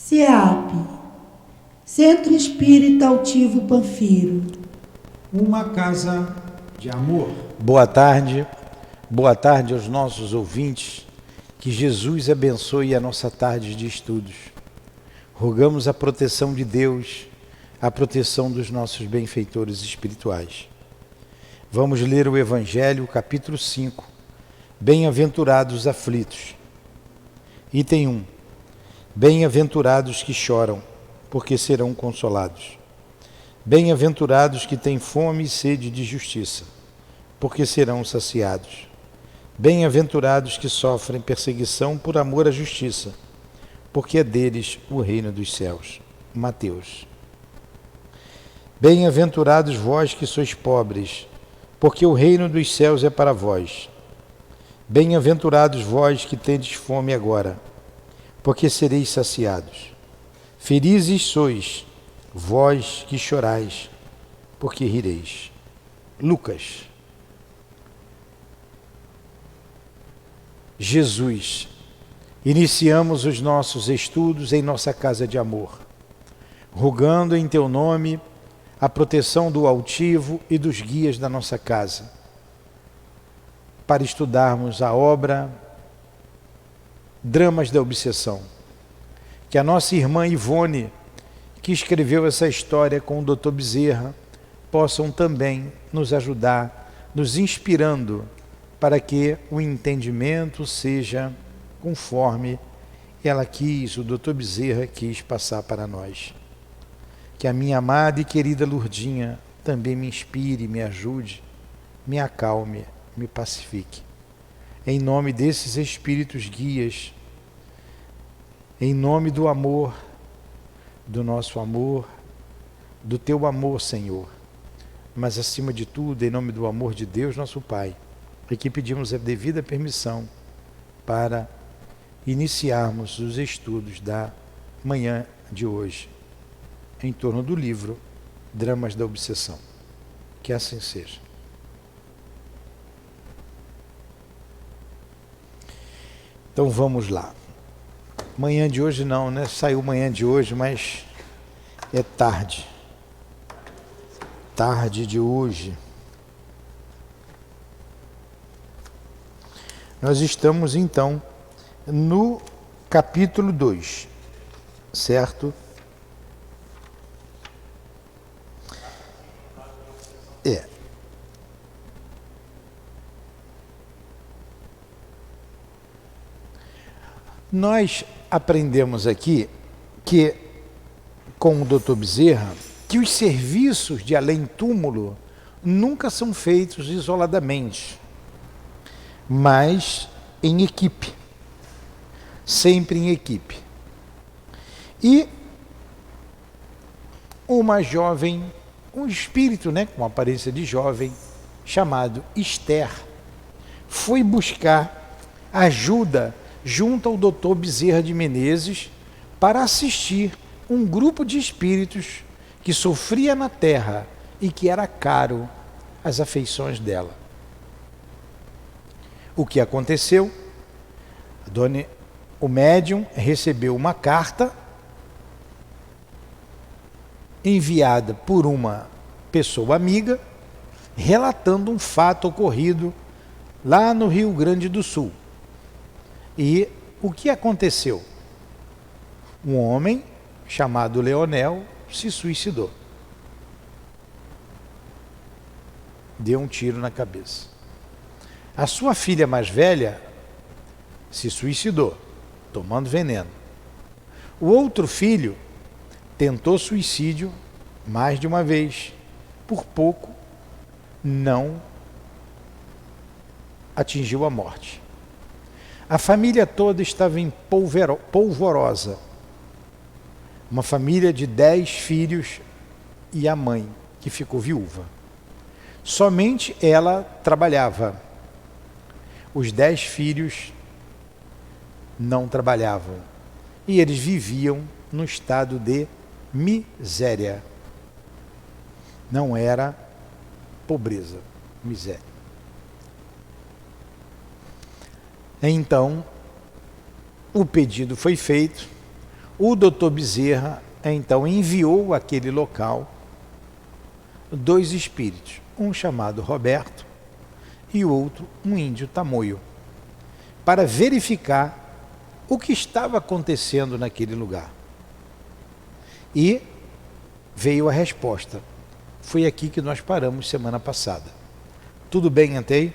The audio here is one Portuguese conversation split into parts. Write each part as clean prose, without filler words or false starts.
CEAP, Centro Espírita Altivo Panfiro. Uma casa de amor. Boa tarde aos nossos ouvintes. Que Jesus abençoe a nossa tarde de estudos. Rogamos a proteção de Deus, a proteção dos nossos benfeitores espirituais. Vamos ler o Evangelho, capítulo 5. Bem-aventurados os aflitos. Item 1. Bem-aventurados que choram, porque serão consolados. Bem-aventurados que têm fome e sede de justiça, porque serão saciados. Bem-aventurados que sofrem perseguição por amor à justiça, porque é deles o reino dos céus. Mateus. Bem-aventurados vós que sois pobres, porque o reino dos céus é para vós. Bem-aventurados vós que tendes fome agora, porque sereis saciados. Felizes sois, vós que chorais, porque rireis. Lucas. Jesus, iniciamos os nossos estudos em nossa casa de amor, rogando em teu nome a proteção do altivo e dos guias da nossa casa, para estudarmos a obra Dramas da Obsessão, que a nossa irmã Ivone, que escreveu essa história com o Dr. Bezerra, possam também nos ajudar, nos inspirando para que o entendimento seja conforme ela quis, o Dr. Bezerra quis passar para nós. Que a minha amada e querida Lurdinha também me inspire, me ajude, me acalme, me pacifique. Em nome desses espíritos guias, em nome do amor, do nosso amor, do teu amor, Senhor, mas acima de tudo, em nome do amor de Deus, nosso Pai, aqui pedimos a devida permissão para iniciarmos os estudos da manhã de hoje, em torno do livro Dramas da Obsessão. Que assim seja. Então vamos lá. Manhã de hoje não, né? Saiu manhã de hoje, mas é tarde. Tarde de hoje. Nós estamos então no capítulo 2, certo? Nós aprendemos aqui que, com o Dr. Bezerra, que os serviços de além-túmulo nunca são feitos isoladamente, mas em equipe, sempre em equipe. E uma jovem, um espírito, com aparência de jovem, chamado Esther, foi buscar ajuda junto ao Dr. Bezerra de Menezes para assistir um grupo de espíritos que sofria na terra e que era caro às afeições dela. O que aconteceu? O médium recebeu uma carta enviada por uma pessoa amiga, relatando um fato ocorrido lá no Rio Grande do Sul. E o que aconteceu? Um homem chamado Leonel se suicidou. Deu um tiro na cabeça. A sua filha mais velha se suicidou, tomando veneno. O outro filho tentou suicídio mais de uma vez. Por pouco, não atingiu a morte. A família toda estava em polvorosa. Uma família de 10 filhos e a mãe, que ficou viúva. Somente ela trabalhava. Os 10 filhos não trabalhavam. E eles viviam no estado de miséria. Não era pobreza, miséria. Então, o pedido foi feito, O doutor Bezerra, então, enviou àquele local 2 espíritos, um chamado Roberto e o outro um índio tamoio, para verificar o que estava acontecendo naquele lugar. E veio a resposta. Foi aqui que nós paramos semana passada. Tudo bem até aí?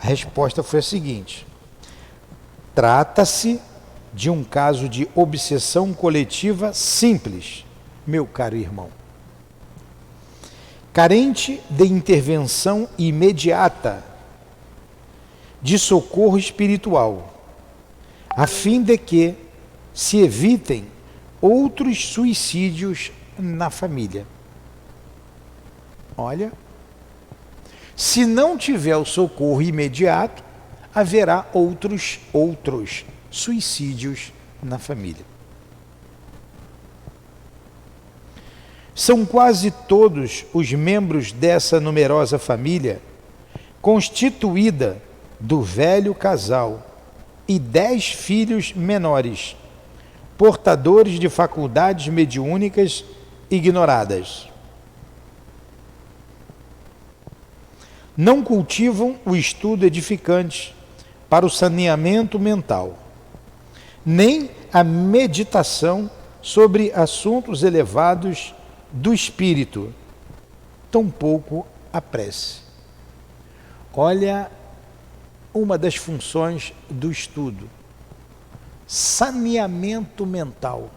A resposta foi a seguinte: trata-se de um caso de obsessão coletiva simples, meu caro irmão. Carente de intervenção imediata, de socorro espiritual, a fim de que se evitem outros suicídios na família. Olha, se não tiver o socorro imediato, haverá outros suicídios na família. São quase todos os membros dessa numerosa família, constituída do velho casal e 10 filhos menores, portadores de faculdades mediúnicas ignoradas. Não cultivam o estudo edificante para o saneamento mental, nem a meditação sobre assuntos elevados do espírito, tampouco a prece. Olha uma das funções do estudo: saneamento mental.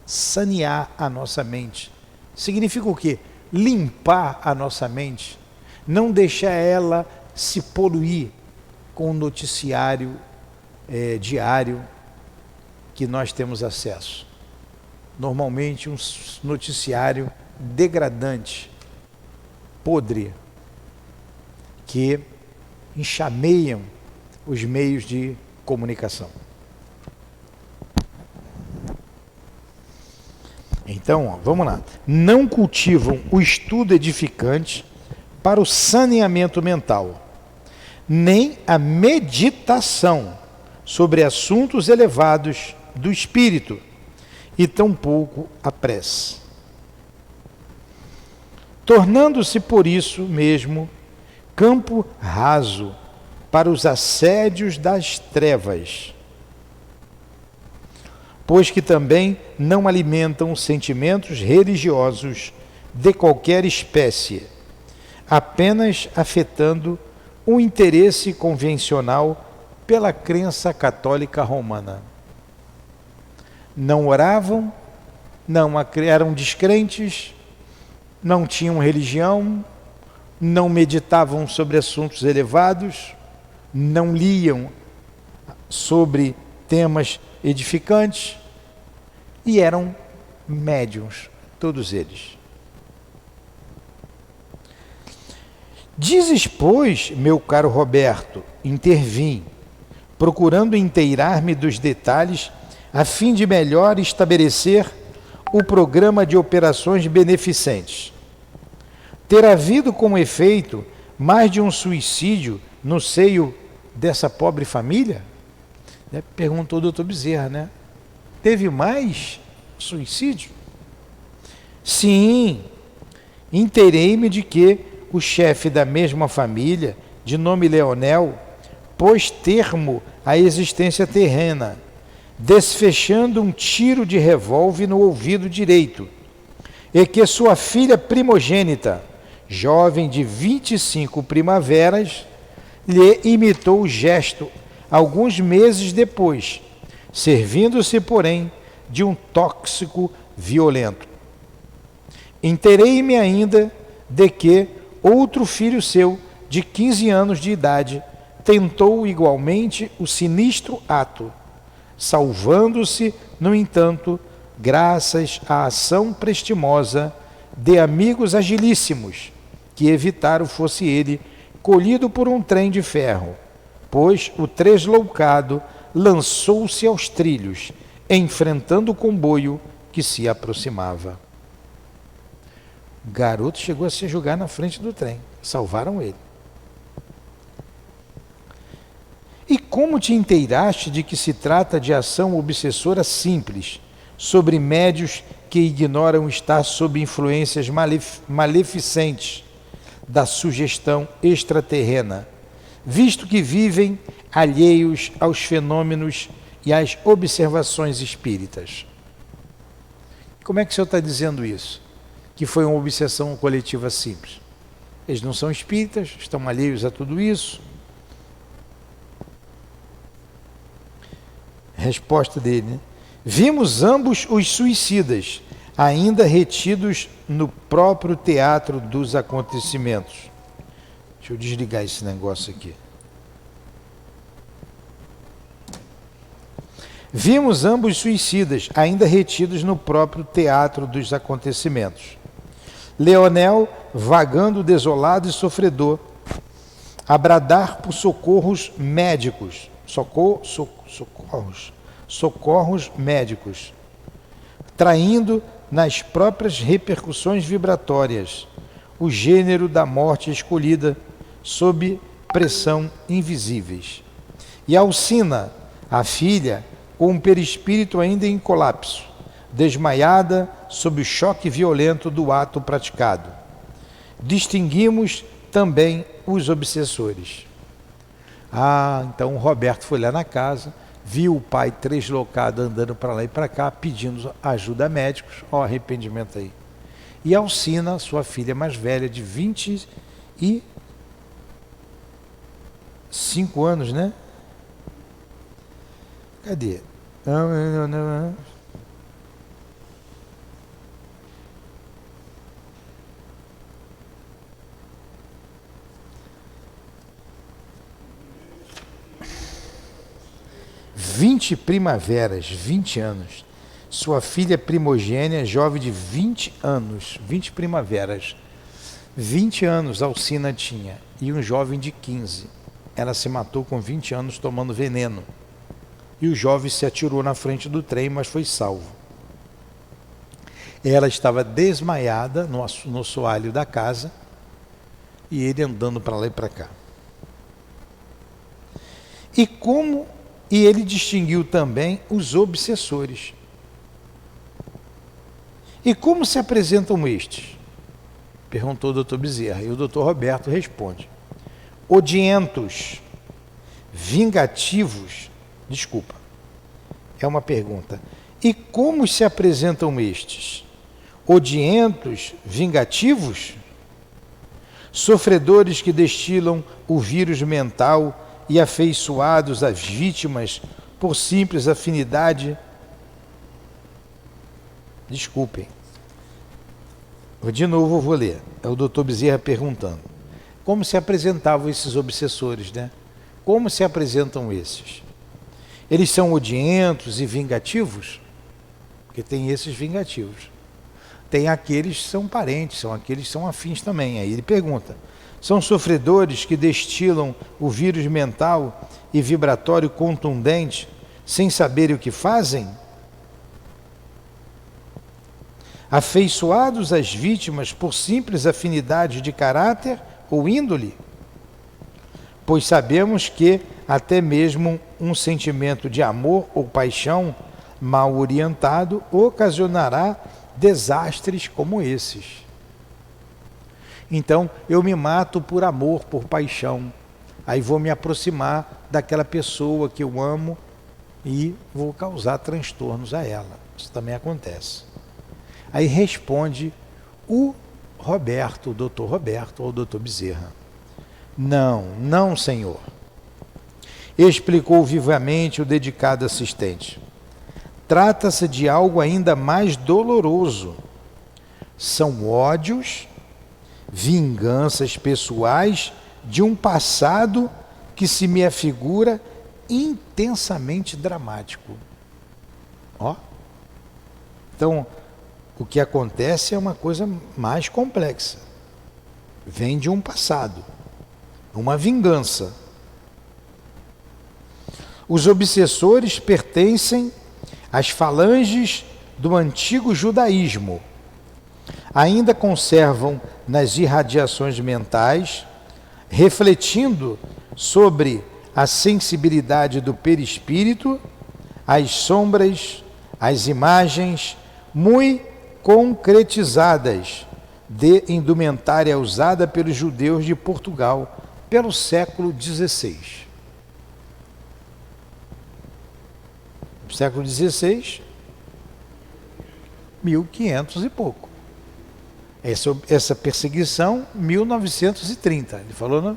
Sanear a nossa mente significa o quê? Limpar a nossa mente, não deixar ela se poluir com o noticiário diário que nós temos acesso. Normalmente um noticiário degradante, podre, que enxameiam os meios de comunicação. Então, vamos lá. Não cultivam o estudo edificante para o saneamento mental, nem a meditação sobre assuntos elevados do espírito, e tampouco a prece. Tornando-se por isso mesmo campo raso para os assédios das trevas, pois que também não alimentam sentimentos religiosos de qualquer espécie, apenas afetando o interesse convencional pela crença católica romana. Não oravam, eram descrentes, não tinham religião, não meditavam sobre assuntos elevados, não liam sobre temas edificantes e eram médiuns, todos eles. Dizes, pois, meu caro Roberto, intervim, procurando inteirar-me dos detalhes a fim de melhor estabelecer o programa de operações beneficentes. Ter havido como efeito mais de um suicídio no seio dessa pobre família? Perguntou o doutor Bezerra, né? Teve mais suicídio? Sim, inteirei-me de que o chefe da mesma família, de nome Leonel, pôs termo à existência terrena, desfechando um tiro de revólver no ouvido direito, e que sua filha primogênita, jovem de 25 primaveras, lhe imitou o gesto alguns meses depois, servindo-se, porém, de um tóxico violento. Inteirei-me ainda de que outro filho seu, de 15 anos de idade, tentou igualmente o sinistro ato, salvando-se, no entanto, graças à ação prestimosa de amigos agilíssimos, que evitaram fosse ele colhido por um trem de ferro, pois o tresloucado lançou-se aos trilhos, enfrentando o comboio que se aproximava. O garoto chegou a se jogar na frente do trem, salvaram ele. E como te inteiraste de que se trata de ação obsessora simples, sobre médios que ignoram estar sob influências maleficentes da sugestão extraterrena, visto que vivem alheios aos fenômenos e às observações espíritas? Como é que o senhor está dizendo isso? Que foi uma obsessão coletiva simples. Eles não são espíritas, estão alheios a tudo isso. Resposta dele, né? Vimos ambos os suicidas, ainda retidos no próprio teatro dos acontecimentos. Deixa eu desligar esse negócio aqui. Vimos ambos suicidas, ainda retidos no próprio teatro dos acontecimentos. Leonel, vagando desolado e sofredor, a bradar por socorros médicos, socorros médicos, traindo nas próprias repercussões vibratórias o gênero da morte escolhida sob pressão invisíveis. E Alcina, a filha, com um perispírito ainda em colapso, desmaiada sob o choque violento do ato praticado. Distinguimos também os obsessores. Então o Roberto foi lá na casa, viu o pai translocado andando para lá e para cá, pedindo ajuda a médicos, arrependimento aí. E Alcina, sua filha mais velha, de 25 anos, né? Cadê? 20 primaveras, 20 anos. Sua filha primogênia, jovem de 20 anos, 20 primaveras. 20 anos Alcina tinha, e um jovem de 15. Ela se matou com 20 anos tomando veneno. E o jovem se atirou na frente do trem, mas foi salvo. Ela estava desmaiada no soalho da casa, e ele andando para lá e para cá. E ele distinguiu também os obsessores. E como se apresentam estes? Perguntou o Dr. Bezerra. E o Dr. Roberto responde: odientos, vingativos. Desculpa, é uma pergunta. E como se apresentam estes? Odientos, vingativos? Sofredores que destilam o vírus mental e afeiçoados às vítimas por simples afinidade. Desculpem. De novo eu vou ler. É o Dr. Bezerra perguntando. Como se apresentavam esses obsessores, né? Como se apresentam esses? Eles são odientos e vingativos? Porque tem esses vingativos. Tem aqueles que são parentes, são aqueles que são afins também. Aí ele pergunta: são sofredores que destilam o vírus mental e vibratório contundente sem saberem o que fazem? Afeiçoados às vítimas por simples afinidade de caráter ou índole? Pois sabemos que até mesmo um sentimento de amor ou paixão mal orientado ocasionará desastres como esses. Então, eu me mato por amor, por paixão. Aí vou me aproximar daquela pessoa que eu amo e vou causar transtornos a ela. Isso também acontece. Aí responde o Roberto, o doutor Roberto ou o doutor Bezerra: não, senhor. Explicou vivamente o dedicado assistente. Trata-se de algo ainda mais doloroso. São ódios, vinganças pessoais de um passado que se me afigura intensamente dramático. Então, o que acontece é uma coisa mais complexa. Vem de um passado, uma vingança. Os obsessores pertencem às falanges do antigo judaísmo. Ainda conservam nas irradiações mentais, refletindo sobre a sensibilidade do perispírito, as sombras, as imagens muito concretizadas de indumentária usada pelos judeus de Portugal pelo século XVI. Século XVI, 1500 e pouco. Essa perseguição, 1930. Ele falou na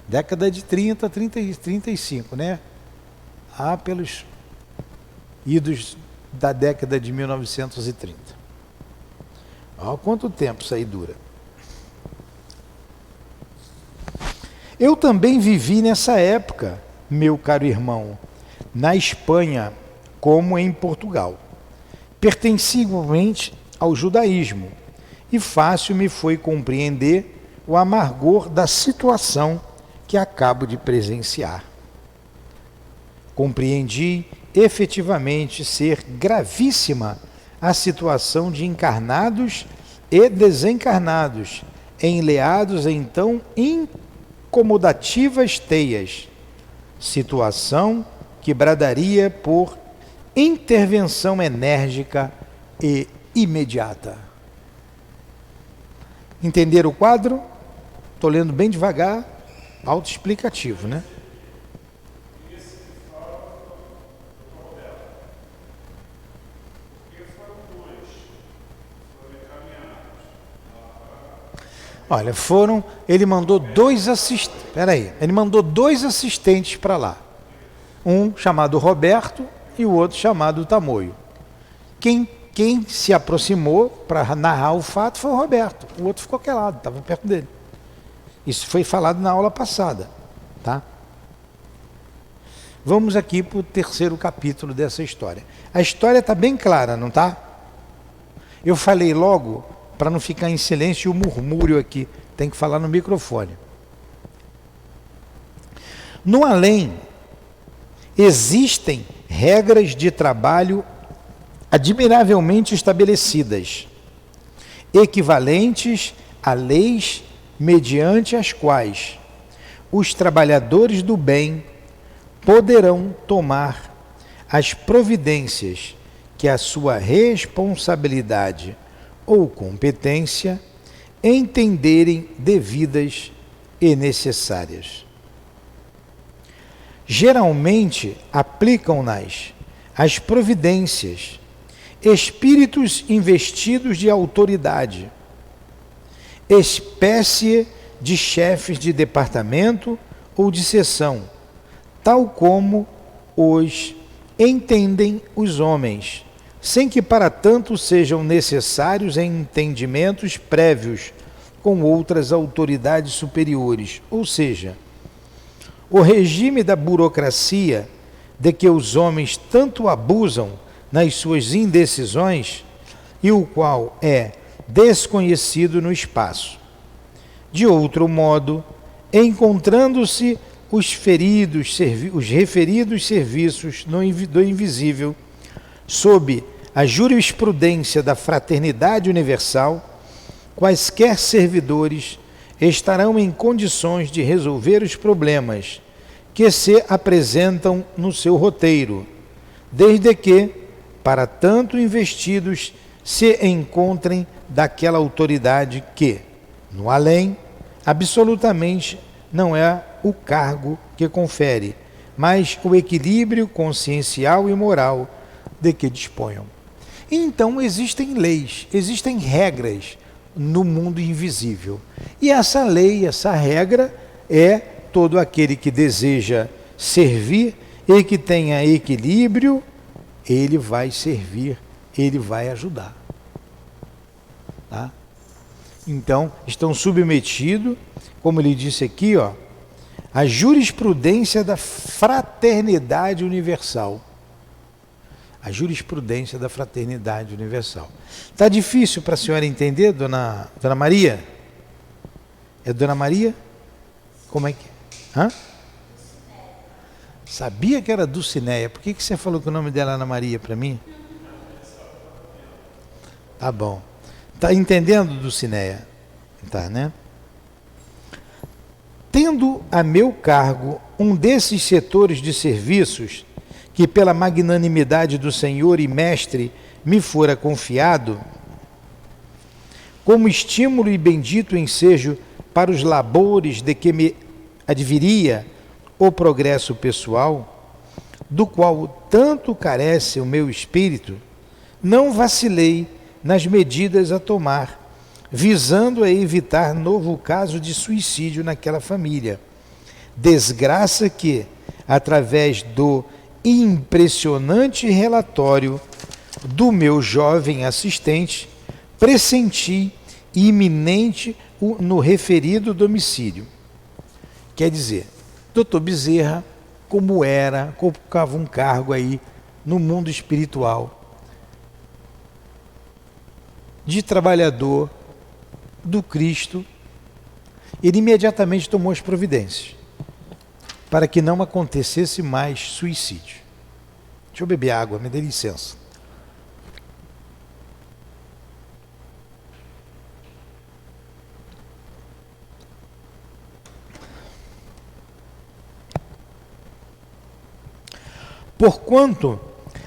década de 30, 35, né? Pelos idos da década de 1930. Olha quanto tempo isso aí dura. Eu também vivi nessa época, meu caro irmão, na Espanha, como em Portugal. Pertenci igualmente ao judaísmo, e fácil me foi compreender o amargor da situação que acabo de presenciar. Compreendi efetivamente ser gravíssima a situação de encarnados e desencarnados, enleados em tão incomodativas teias, situação que bradaria por intervenção enérgica e imediata. Entenderam o quadro? Estou lendo bem devagar, autoexplicativo, né? Olha, ele mandou dois assistentes para lá. Um chamado Roberto e o outro chamado Tamoio. Quem se aproximou para narrar o fato foi o Roberto. O outro ficou calado, estava perto dele. Isso foi falado na aula passada, tá? Vamos aqui para o terceiro capítulo dessa história. A história está bem clara, não está? Eu falei logo para não ficar em silêncio e o murmúrio aqui. Tem que falar no microfone. No além, existem regras de trabalho admiravelmente estabelecidas, equivalentes a leis mediante as quais os trabalhadores do bem poderão tomar as providências que a sua responsabilidade ou competência entenderem devidas e necessárias. Geralmente aplicam-nas as providências espíritos investidos de autoridade, espécie de chefes de departamento ou de seção, tal como os entendem os homens, sem que para tanto sejam necessários entendimentos prévios com outras autoridades superiores. Ou seja, o regime da burocracia de que os homens tanto abusam nas suas indecisões e o qual é desconhecido no espaço. De outro modo, encontrando-se os referidos serviços do invisível sob a jurisprudência da fraternidade universal, quaisquer servidores estarão em condições de resolver os problemas que se apresentam no seu roteiro, desde que, para tanto investidos, se encontrem daquela autoridade que, no além, absolutamente não é o cargo que confere, mas o equilíbrio consciencial e moral de que disponham. Então existem leis, existem regras no mundo invisível. E essa lei, essa regra é todo aquele que deseja servir e que tenha equilíbrio, ele vai servir, ele vai ajudar. Tá? Então, estão submetidos, como ele disse aqui, à jurisprudência da fraternidade universal. A jurisprudência da fraternidade universal. Está difícil para a senhora entender, dona Maria? É Dona Maria? Como é que é? Hã? Sabia que era Dulcineia. Por que você falou que o nome dela é Ana Maria para mim? Tá bom. Está entendendo, Dulcineia? Tá, né? Tendo a meu cargo um desses setores de serviços que pela magnanimidade do Senhor e Mestre me fora confiado, como estímulo e bendito ensejo para os labores de que me adviria o progresso pessoal, do qual tanto carece o meu espírito, não vacilei nas medidas a tomar, visando a evitar novo caso de suicídio naquela família. Desgraça que, através do impressionante relatório do meu jovem assistente, pressenti iminente no referido domicílio. Quer dizer, Dr. Bezerra, como era, colocava um cargo aí no mundo espiritual, de trabalhador do Cristo, ele imediatamente tomou as providências para que não acontecesse mais suicídio. Deixa eu beber água, me dê licença. Porquanto,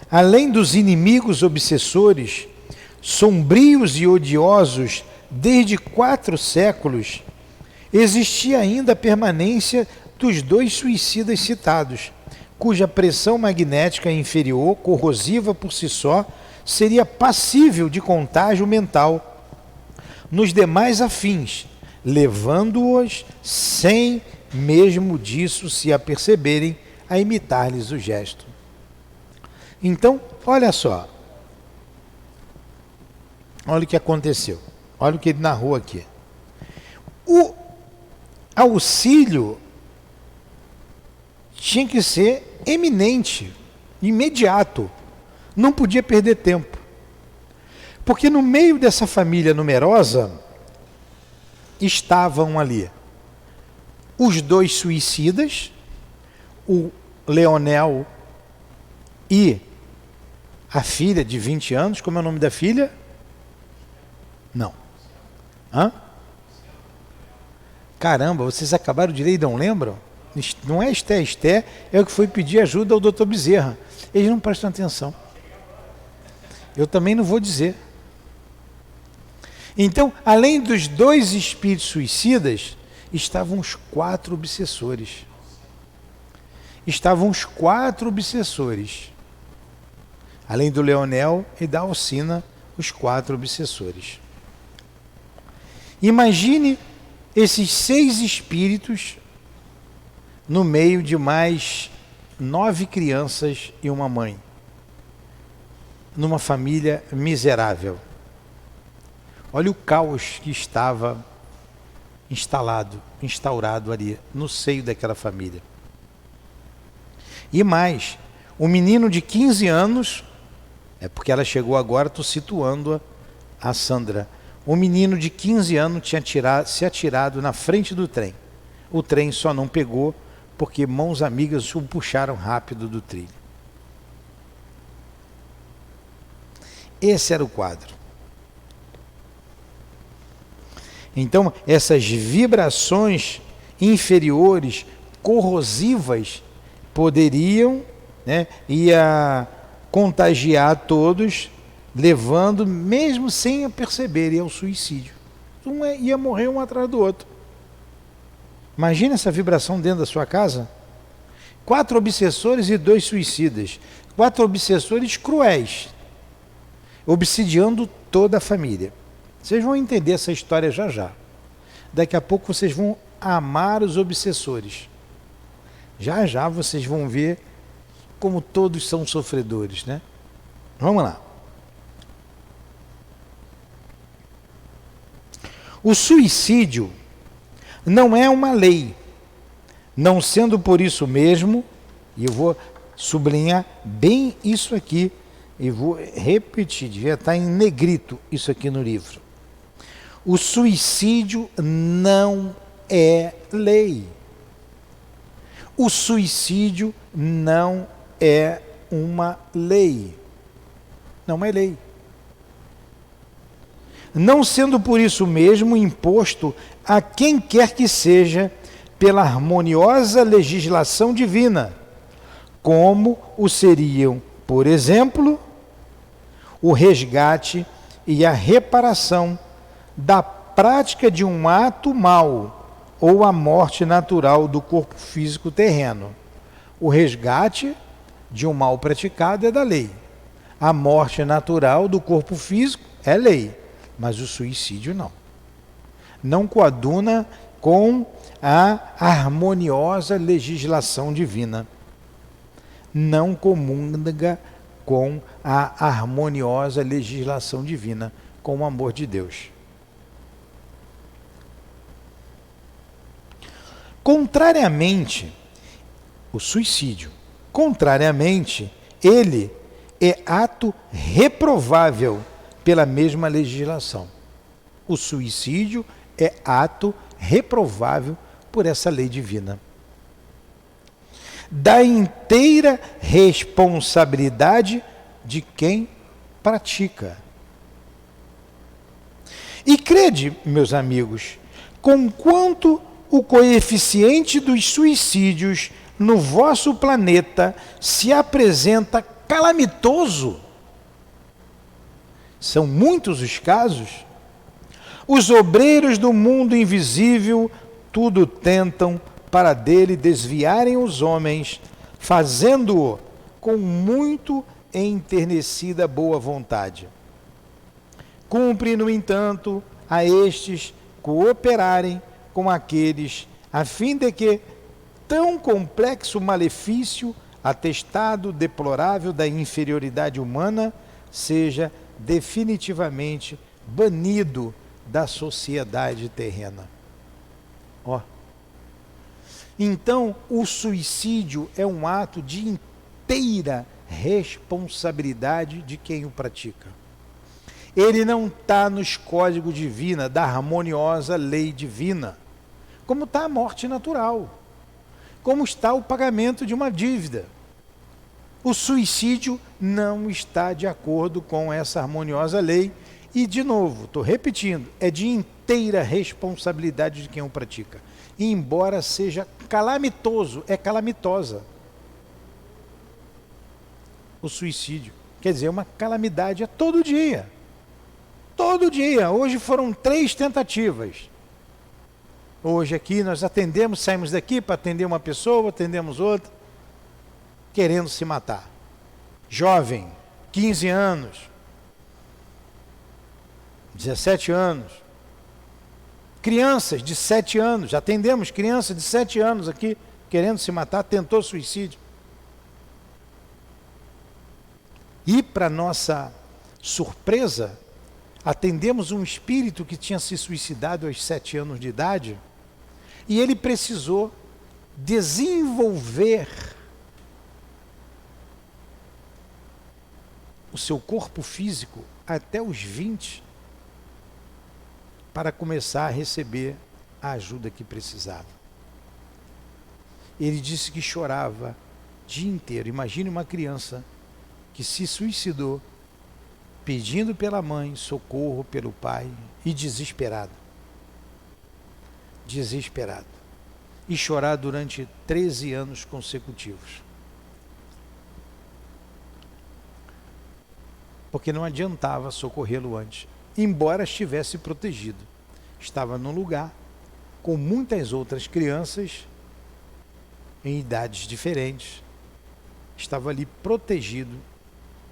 além dos inimigos obsessores, sombrios e odiosos desde 4 séculos, existia ainda a permanência dos 2 suicidas citados, cuja pressão magnética inferior, corrosiva por si só, seria passível de contágio mental nos demais afins, levando-os, sem mesmo disso se aperceberem, a imitar-lhes o gesto. Então, olha só. Olha o que aconteceu. Olha o que ele narrou aqui. O auxílio tinha que ser eminente, imediato. Não podia perder tempo. Porque no meio dessa família numerosa estavam ali os 2 suicidas, o Leonel e a filha de 20 anos. Como é o nome da filha? Não. Hã? Caramba, vocês acabaram de ler e não lembram? Não é Esté, é o que foi pedir ajuda ao Dr. Bezerra. Eles não prestam atenção. Eu também não vou dizer. Então, além dos 2 espíritos suicidas, estavam os 4 obsessores. Estavam os 4 obsessores. Além do Leonel e da Alcina, os 4 obsessores. Imagine esses 6 espíritos no meio de mais 9 crianças e uma mãe, numa família miserável. Olha o caos que estava instaurado ali no seio daquela família. E mais, o menino de 15 anos, é porque ela chegou agora, estou situando a Sandra. O menino de 15 anos tinha se atirado na frente do trem. O trem só não pegou porque mãos amigas o puxaram rápido do trilho. Esse era o quadro. Então, essas vibrações inferiores, corrosivas, poderiam, ia contagiar todos, levando, mesmo sem perceberem, ao suicídio. Ia morrer um atrás do outro. Imagina essa vibração dentro da sua casa. 4 obsessores e 2 suicidas. 4 obsessores cruéis, obsidiando toda a família. Vocês vão entender essa história já já. Daqui a pouco vocês vão amar os obsessores. Já já vocês vão ver como todos são sofredores, né? Vamos lá. O suicídio não é uma lei, não sendo por isso mesmo, e eu vou sublinhar bem isso aqui, e vou repetir, devia estar em negrito isso aqui no livro. O suicídio não é lei. O suicídio não é uma lei. Não é lei. Não sendo por isso mesmo imposto a quem quer que seja pela harmoniosa legislação divina, como o seriam, por exemplo, o resgate e a reparação da prática de um ato mau ou a morte natural do corpo físico terreno. O resgate de um mal praticado é da lei. A morte natural do corpo físico é lei, mas o suicídio não. Não coaduna com a harmoniosa legislação divina. Não comunga com a harmoniosa legislação divina, com o amor de Deus. Contrariamente, o suicídio, ele é ato reprovável pela mesma legislação. O suicídio é ato reprovável por essa lei divina. Da inteira responsabilidade de quem pratica. E crede, meus amigos, conquanto o coeficiente dos suicídios no vosso planeta se apresenta calamitoso, são muitos os casos, os obreiros do mundo invisível tudo tentam para dele desviarem os homens, fazendo-o com muito enternecida boa vontade. Cumpre, no entanto, a estes cooperarem com aqueles, a fim de que tão complexo malefício, atestado deplorável da inferioridade humana, seja definitivamente banido da sociedade terrena. Ó. Então, o suicídio é um ato de inteira responsabilidade de quem o pratica. Ele não está nos códigos divinos da harmoniosa lei divina, como está a morte natural, como está o pagamento de uma dívida. O suicídio não está de acordo com essa harmoniosa lei e, de novo, estou repetindo, é de inteira responsabilidade de quem o pratica. E embora seja calamitoso, é calamitosa. O suicídio, quer dizer, uma calamidade é todo dia. Todo dia. Hoje foram 3 tentativas. Hoje aqui nós atendemos, saímos daqui para atender uma pessoa, atendemos outra, querendo se matar. Jovem, 15 anos, 17 anos. Crianças de 7 anos, já atendemos crianças de 7 anos aqui, querendo se matar, tentou suicídio. E, para nossa surpresa, atendemos um espírito que tinha se suicidado aos 7 anos de idade, e ele precisou desenvolver o seu corpo físico até os 20 para começar a receber a ajuda que precisava. Ele disse que chorava o dia inteiro. Imagine uma criança que se suicidou, pedindo pela mãe socorro, pelo pai, e desesperado. Desesperado. E chorar durante 13 anos consecutivos. Porque não adiantava socorrê-lo antes, embora estivesse protegido. Estava num lugar com muitas outras crianças em idades diferentes. Estava ali protegido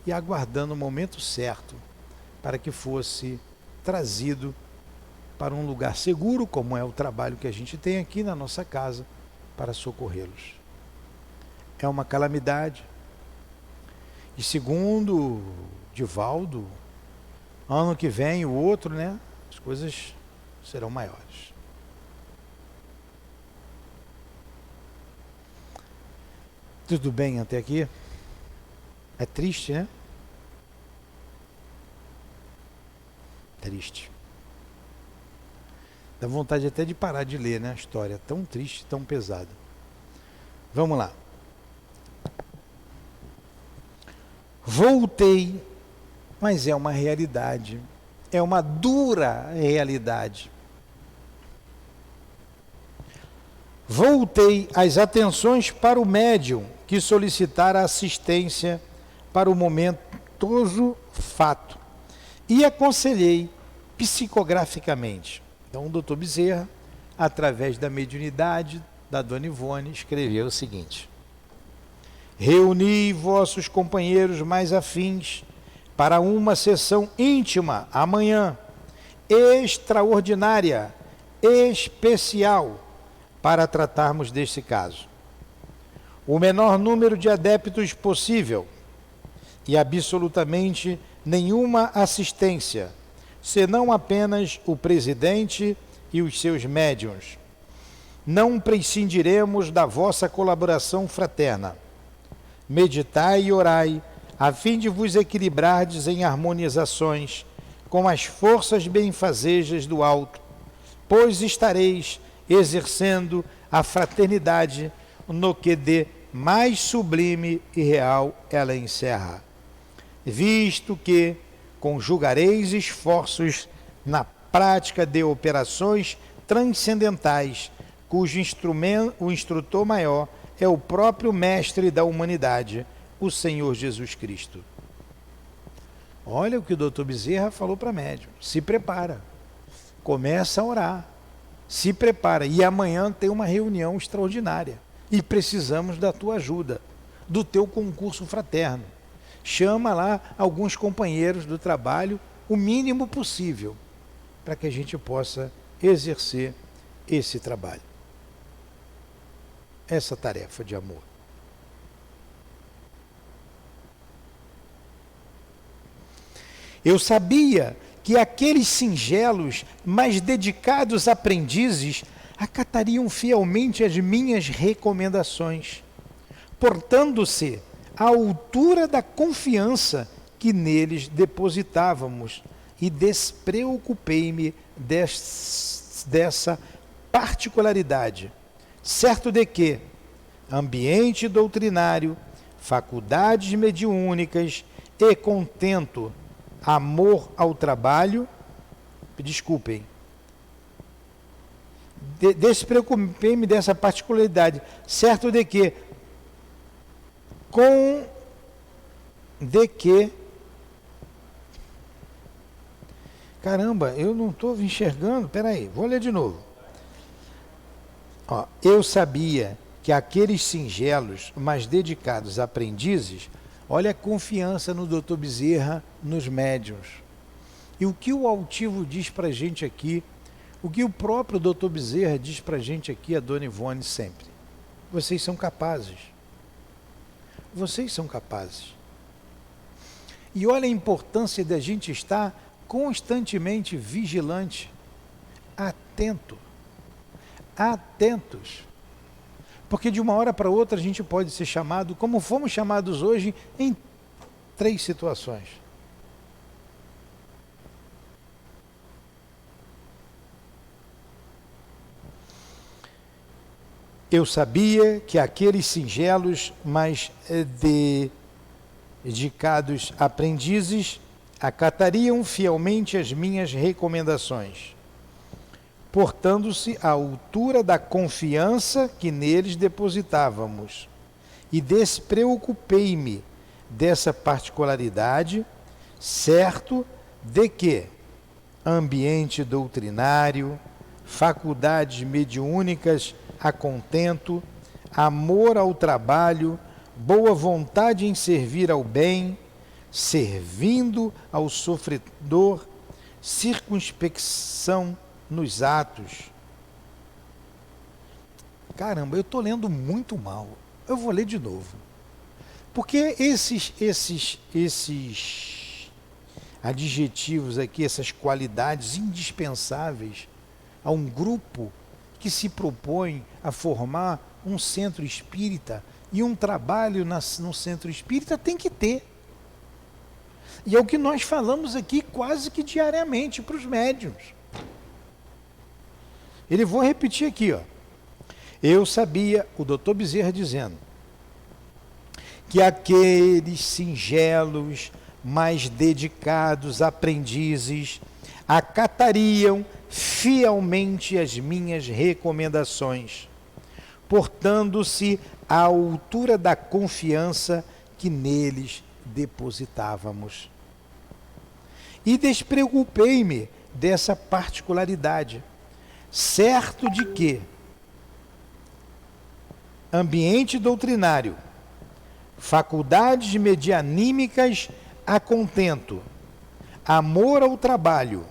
e aguardando o momento certo para que fosse trazido para um lugar seguro, como é o trabalho que a gente tem aqui na nossa casa, para socorrê-los. É uma calamidade. E segundo Divaldo, ano que vem, o outro, né, as coisas serão maiores. Tudo bem até aqui? É triste, né? Triste. Dá vontade até de parar de ler, né? A história tão triste, tão pesada. Vamos lá. Voltei, mas é uma realidade. É uma dura realidade. voltei as atenções para o médium que solicitara assistência para o momentoso fato e aconselhei psicograficamente. Então o doutor Bezerra, através da mediunidade da Dona Ivone, escreveu o seguinte: reuni vossos companheiros mais afins para uma sessão íntima amanhã, extraordinária, especial, para tratarmos deste caso. O menor número de adeptos possível e absolutamente nenhuma assistência, senão apenas o presidente e os seus médiuns. Não prescindiremos da vossa colaboração fraterna. Meditai e orai, a fim de vos equilibrardes em harmonizações com as forças benfazejas do alto, pois estareis exercendo a fraternidade no que de mais sublime e real ela encerra, visto que conjugareis esforços na prática de operações transcendentais, cujo o instrutor maior é o próprio Mestre da humanidade, o Senhor Jesus Cristo. Olha o que o doutor Bezerra falou para médium. Se prepara, começa a orar, se prepara, e amanhã tem uma reunião extraordinária e precisamos da tua ajuda, do teu concurso fraterno. Chama lá alguns companheiros do trabalho, o mínimo possível, para que a gente possa exercer esse trabalho, essa tarefa de amor. Eu sabia que aqueles singelos, mas dedicados aprendizes acatariam fielmente as minhas recomendações, portando-se à altura da confiança que neles depositávamos, e despreocupei-me dessa particularidade, certo de que ambiente doutrinário, faculdades mediúnicas e contento, amor ao trabalho, despreocupei-me dessa particularidade, certo de que caramba, eu não estou enxergando, peraí, vou ler de novo. Eu sabia que aqueles singelos, mas dedicados aprendizes, olha a confiança no doutor Bezerra, nos médiuns. E o que o altivo diz para a gente aqui, o que o próprio doutor Bezerra diz para a gente aqui, a Dona Ivone sempre. Vocês são capazes. Vocês são capazes. E olha a importância da gente estar constantemente vigilante, atento, atentos. Porque de uma hora para outra a gente pode ser chamado, como fomos chamados hoje, em 3 situações. Eu sabia que aqueles singelos, mas dedicados aprendizes acatariam fielmente as minhas recomendações, portando-se à altura da confiança que neles depositávamos, e despreocupei-me dessa particularidade, certo de que ambiente doutrinário, faculdades mediúnicas a contento, amor ao trabalho, boa vontade em servir ao bem, servindo ao sofredor, circunspecção nos atos. Caramba, eu estou lendo muito mal. Eu vou ler de novo. Porque esses adjetivos aqui, essas qualidades indispensáveis a um grupo que se propõe a formar um centro espírita e um trabalho no centro espírita tem que ter. E é o que nós falamos aqui quase que diariamente para os médiuns. Vou repetir aqui, Eu sabia, o doutor Bezerra dizendo, que aqueles singelos, mais dedicados aprendizes acatariam fielmente as minhas recomendações, portando-se à altura da confiança que neles depositávamos. E despreocupei-me dessa particularidade, certo de que ambiente doutrinário, faculdades medianímicas a contento, amor ao trabalho,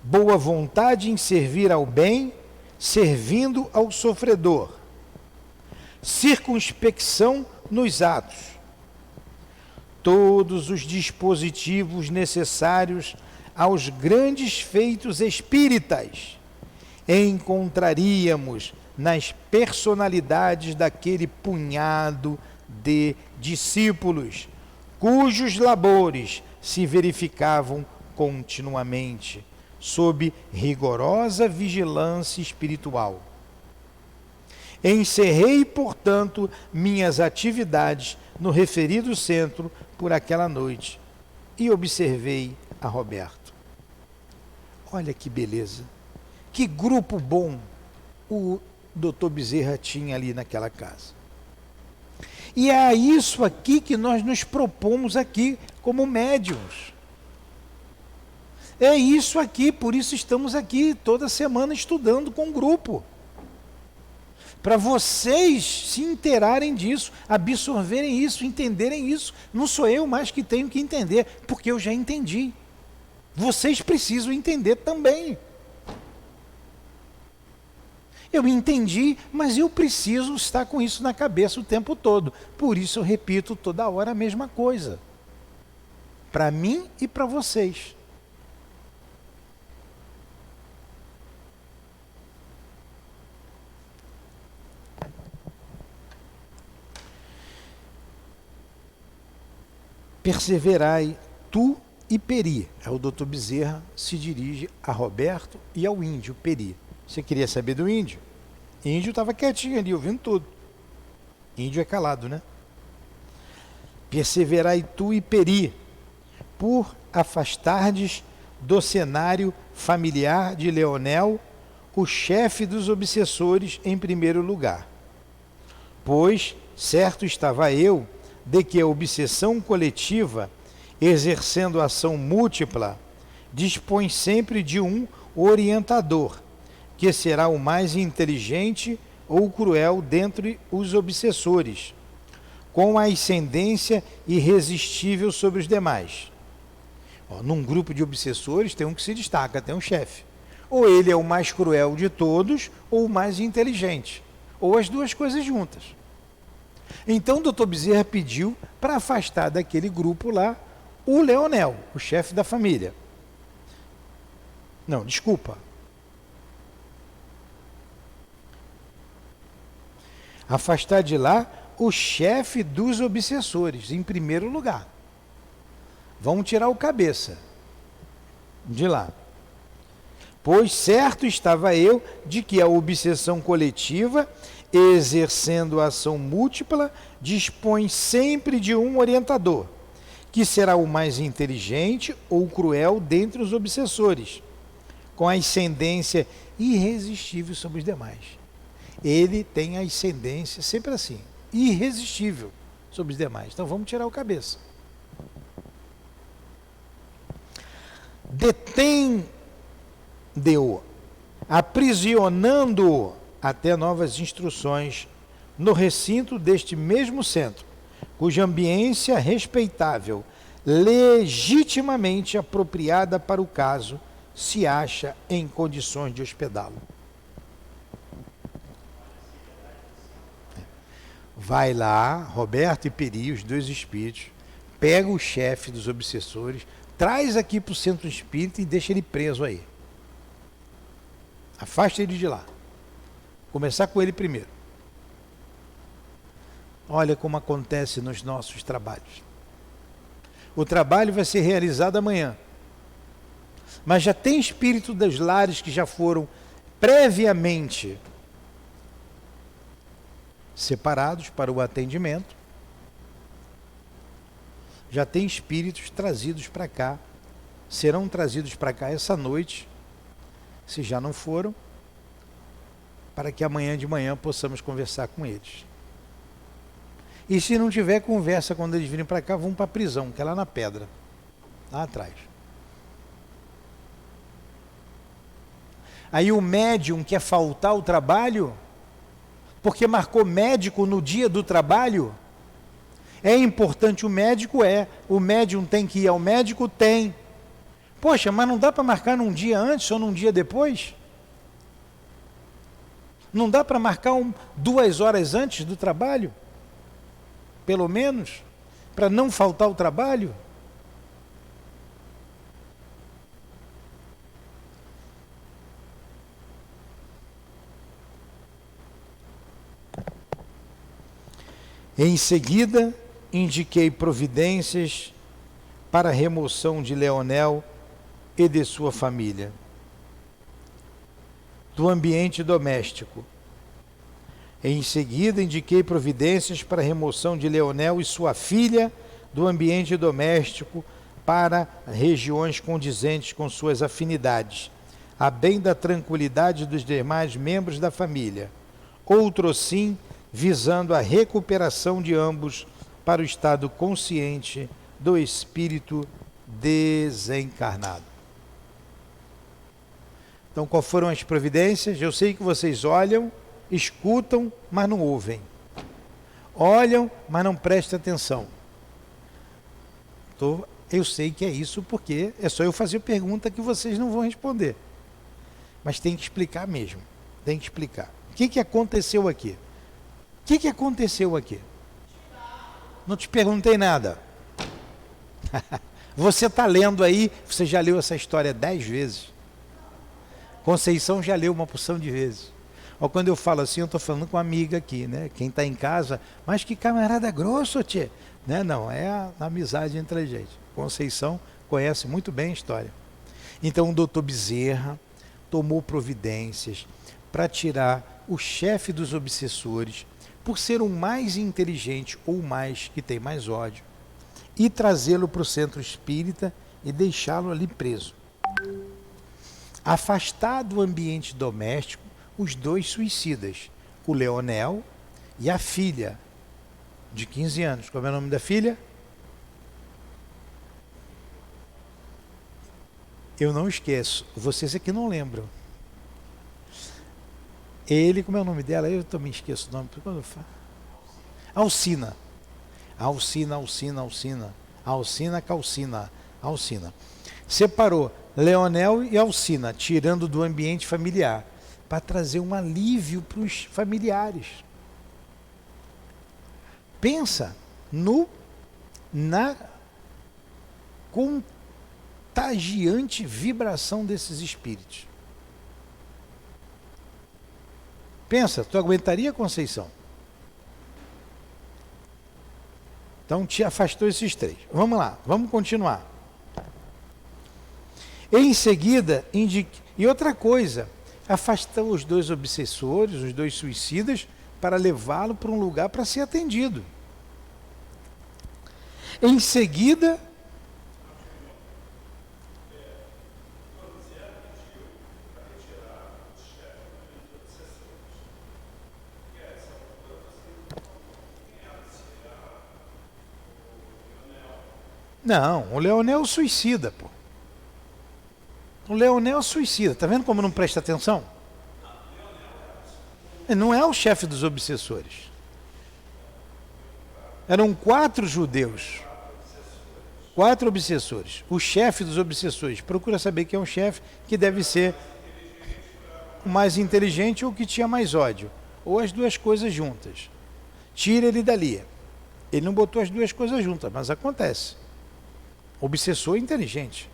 boa vontade em servir ao bem, servindo ao sofredor, circunspecção nos atos, todos os dispositivos necessários aos grandes feitos espíritas encontraríamos nas personalidades daquele punhado de discípulos, cujos labores se verificavam continuamente, sob rigorosa vigilância espiritual. Encerrei, portanto, minhas atividades no referido centro por aquela noite e observei a Roberto. Olha que beleza, que grupo bom o Dr. Bezerra tinha ali naquela casa. E é isso aqui que nós nos propomos aqui como médiuns. É isso aqui, por isso estamos aqui toda semana estudando com o grupo. Para vocês se inteirarem disso, absorverem isso, entenderem isso. Não sou eu mais que tenho que entender, porque eu já entendi. Vocês precisam entender também. Eu entendi, mas eu preciso estar com isso na cabeça o tempo todo. Por isso eu repito toda hora a mesma coisa. Para mim e para vocês. Perseverai tu e Peri. O doutor Bezerra se dirige a Roberto e ao índio Peri. Você queria saber do índio? Índio estava quietinho ali, ouvindo tudo. Índio é calado, né? Perseverai tu e Peri, por afastardes do cenário familiar de Leonel, o chefe dos obsessores em primeiro lugar. Pois certo estava eu de que a obsessão coletiva, exercendo ação múltipla, dispõe sempre de um orientador, que será o mais inteligente ou cruel dentre os obsessores, com a ascendência irresistível sobre os demais. Num grupo de obsessores tem um que se destaca, tem um chefe. Ou ele é o mais cruel de todos, ou o mais inteligente. Ou as duas coisas juntas. Então o doutor Bezerra pediu para afastar daquele grupo lá o Leonel, o chefe da família. Não, desculpa. Afastar de lá o chefe dos obsessores, em primeiro lugar. Vamos tirar o cabeça de lá. Pois certo estava eu de que a obsessão coletiva, exercendo a ação múltipla, dispõe sempre de um orientador, que será o mais inteligente ou cruel dentre os obsessores, com a ascendência irresistível sobre os demais. Ele tem a ascendência, sempre assim, irresistível sobre os demais. Então vamos tirar o cabeça. Detém-o, aprisionando-o até novas instruções no recinto deste mesmo centro, cuja ambiência respeitável, legitimamente apropriada para o caso, se acha em condições de hospedá-lo. Vai lá, Roberto e Peri, os dois espíritos, pega o chefe dos obsessores, traz aqui para o centro espírita e deixa ele preso aí. Afasta ele de lá. Começar com ele primeiro. Olha como acontece nos nossos trabalhos. O trabalho vai ser realizado amanhã. Mas já tem espírito dos lares que já foram previamente separados para o atendimento. Já tem espíritos trazidos para cá. Serão trazidos para cá essa noite, se já não foram. para que amanhã de manhã possamos conversar com eles. E se não tiver conversa quando eles virem para cá, vão para a prisão, que é lá na pedra, lá atrás. Aí o médium quer faltar ao trabalho, porque marcou médico no dia do trabalho. É importante o médico? É. O médium tem que ir ao médico? Tem. Poxa, mas não dá para marcar num dia antes ou num dia depois? Não dá para marcar 2 horas antes do trabalho? Pelo menos? Para não faltar o trabalho? Em seguida, indiquei providências para a remoção de Leonel e de sua família do ambiente doméstico. Em seguida, indiquei providências para a remoção de Leonel e sua filha do ambiente doméstico para regiões condizentes com suas afinidades, a bem da tranquilidade dos demais membros da família. Outro sim, visando a recuperação de ambos para o estado consciente do espírito desencarnado. Então, quais foram as providências? Eu sei que vocês olham, escutam, mas não ouvem. Olham, mas não prestam atenção. Eu sei que é isso porque é só eu fazer pergunta que vocês não vão responder. Mas tem que explicar mesmo. Tem que explicar. O que aconteceu aqui? O que aconteceu aqui? Não te perguntei nada. Você está lendo aí, você já leu essa história 10 vezes. Conceição já leu uma porção de vezes. Ou quando eu falo assim, eu estou falando com uma amiga aqui, né? Quem está em casa, mas que camarada grosso, tchê. Né? Não, é a amizade entre a gente. Conceição conhece muito bem a história. Então o doutor Bezerra tomou providências para tirar o chefe dos obsessores, por ser o mais inteligente ou o mais que tem mais ódio, e trazê-lo para o centro espírita e deixá-lo ali preso. Afastar do ambiente doméstico os 2 suicidas, o Leonel e a filha, de 15 anos. Como é o nome da filha? Eu não esqueço, vocês aqui não lembram. Ele, como é o nome dela? Eu também esqueço o nome. Quando eu falo. Alcina. Alcina. Separou Leonel e Alcina, tirando do ambiente familiar, para trazer um alívio para os familiares. Pensa na contagiante vibração desses espíritos. Pensa, tu aguentaria, Conceição? Então te afastou esses 3. Vamos lá, vamos continuar. Em seguida, e outra coisa, afastou os 2 obsessores, os 2 suicidas, para levá-lo para um lugar para ser atendido. Em seguida, não, o Leonel suicida, pô. O Leonel suicida. Tá vendo como não presta atenção? Ele não é o chefe dos obsessores. Eram 4 judeus. 4 obsessores. O chefe dos obsessores. Procura saber quem é o chefe, que deve ser o mais inteligente ou que tinha mais ódio. Ou as 2 coisas juntas. Tira ele dali. Ele não botou as 2 coisas juntas, mas acontece. Obsessor inteligente.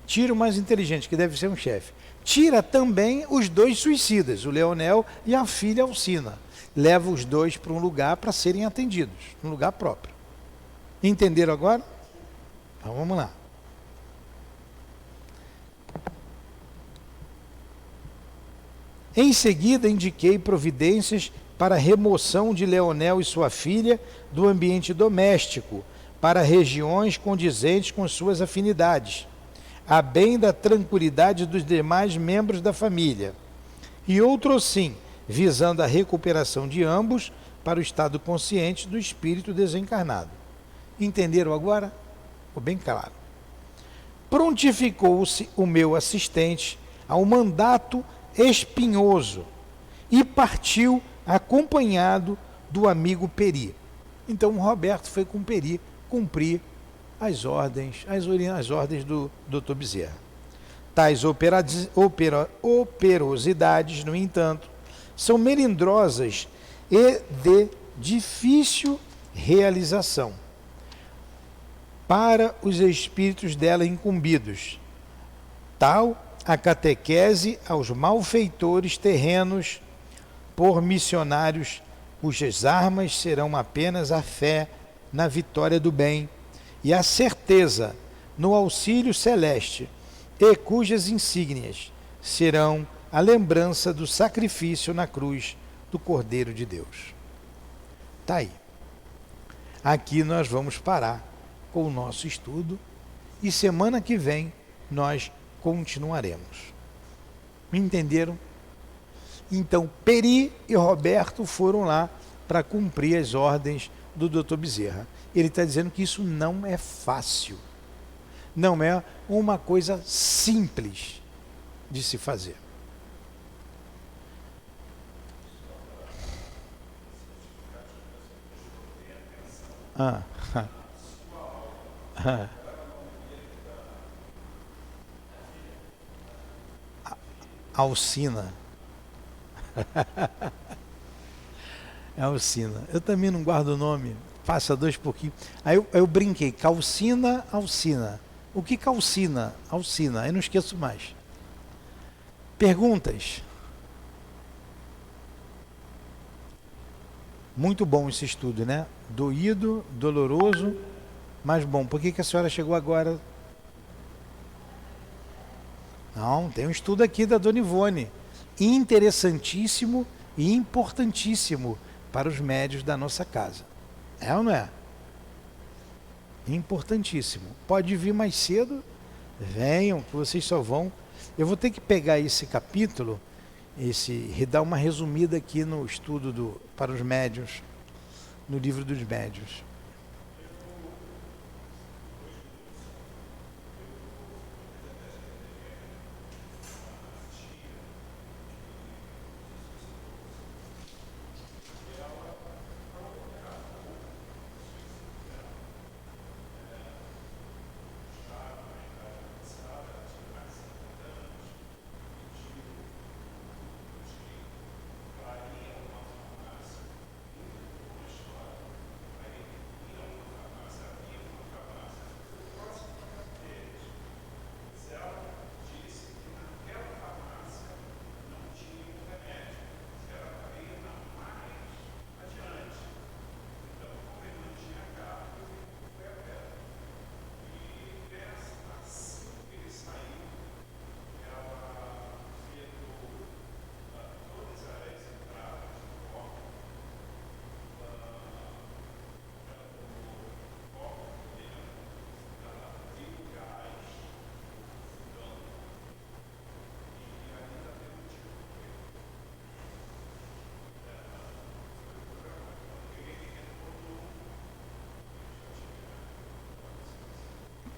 Tira o mais inteligente, que deve ser um chefe. Tira também os 2 suicidas, o Leonel e a filha Alcina. Leva os 2 para um lugar para serem atendidos, um lugar próprio. Entenderam agora? Então vamos lá. Em seguida, indiquei providências para a remoção de Leonel e sua filha do ambiente doméstico, para regiões condizentes com suas afinidades, a bem da tranquilidade dos demais membros da família. E outro sim, visando a recuperação de ambos para o estado consciente do espírito desencarnado. Entenderam agora? Ficou bem claro. Prontificou-se o meu assistente ao mandato espinhoso e partiu acompanhado do amigo Peri. Então o Roberto foi com o Peri cumprir as ordens do Dr. Bezerra. Tais operosidades, no entanto, são melindrosas e de difícil realização para os espíritos dela incumbidos. Tal a catequese aos malfeitores terrenos por missionários cujas armas serão apenas a fé na vitória do bem e a certeza no auxílio celeste, e cujas insígnias serão a lembrança do sacrifício na cruz do Cordeiro de Deus. Está aí. Aqui nós vamos parar com o nosso estudo e semana que vem nós continuaremos. Me entenderam? Então, Peri e Roberto foram lá para cumprir as ordens do Dr. Bezerra. Ele está dizendo que isso não é fácil. Não é uma coisa simples de se fazer. Alcina. É Alcina. Eu também não guardo o nome. Passa dois pouquinho. Aí eu brinquei. Calcina, Alcina. O que calcina? Alcina. Aí não esqueço mais. Perguntas? Muito bom esse estudo, né? Doído, doloroso, mas bom. Por que a senhora chegou agora? Não, tem um estudo aqui da Dona Ivone. Interessantíssimo e importantíssimo para os médios da nossa casa. É ou não é? Importantíssimo. Pode vir mais cedo, venham, que vocês só vão. Eu vou ter que pegar esse capítulo, dar uma resumida aqui no estudo para os médios, no livro dos médios.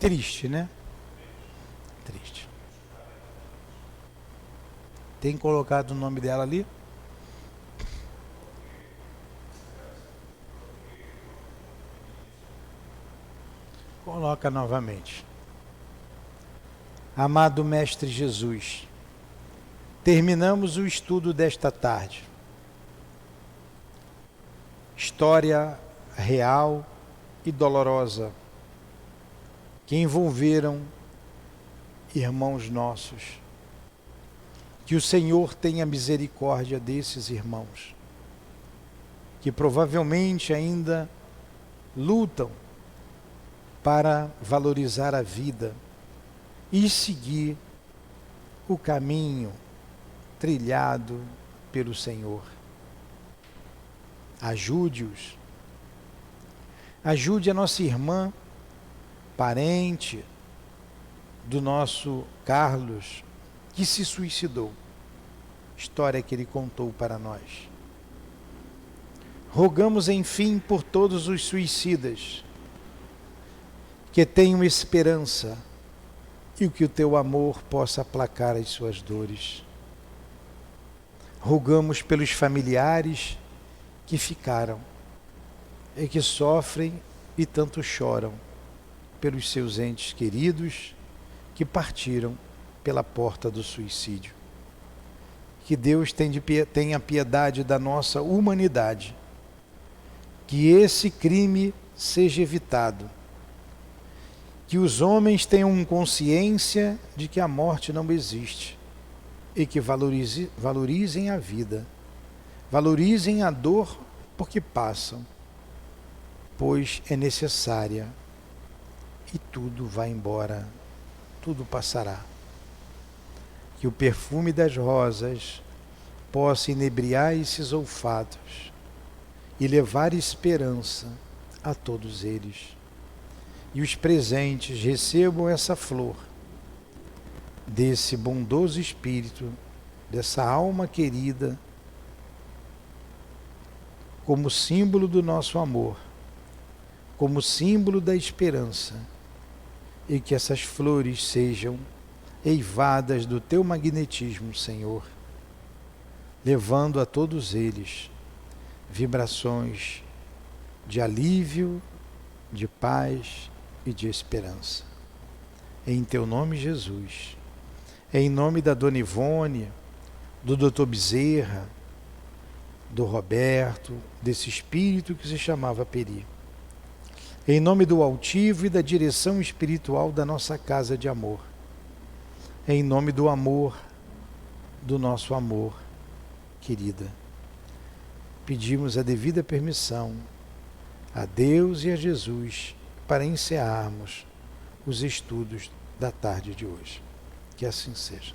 Triste, né? Triste. Tem colocado o nome dela ali? Coloca novamente. Amado Mestre Jesus, terminamos o estudo desta tarde. História real e dolorosa que envolveram irmãos nossos. Que o Senhor tenha misericórdia desses irmãos, que provavelmente ainda lutam para valorizar a vida e seguir o caminho trilhado pelo Senhor. Ajude-os. Ajude a nossa irmã, parente do nosso Carlos, que se suicidou. história que ele contou para nós. Rogamos, enfim, por todos os suicidas que tenham esperança e que o teu amor possa aplacar as suas dores. Rogamos pelos familiares que ficaram e que sofrem e tanto choram pelos seus entes queridos que partiram pela porta do suicídio. Que Deus tenha piedade da nossa humanidade, que esse crime seja evitado, que os homens tenham consciência de que a morte não existe e que valorizem a vida, valorizem a dor porque passam, pois é necessária e tudo vai embora, tudo passará. Que o perfume das rosas possa inebriar esses olfatos e levar esperança a todos eles. E os presentes recebam essa flor desse bondoso Espírito, dessa alma querida, como símbolo do nosso amor, como símbolo da esperança, e que essas flores sejam eivadas do teu magnetismo, Senhor, levando a todos eles vibrações de alívio, de paz e de esperança. Em teu nome, Jesus, em nome da Dona Ivone, do Dr. Bezerra, do Roberto, desse espírito que se chamava Peri, em nome do altivo e da direção espiritual da nossa casa de amor, em nome do amor, do nosso amor, querida, pedimos a devida permissão a Deus e a Jesus para encerrarmos os estudos da tarde de hoje. Que assim seja.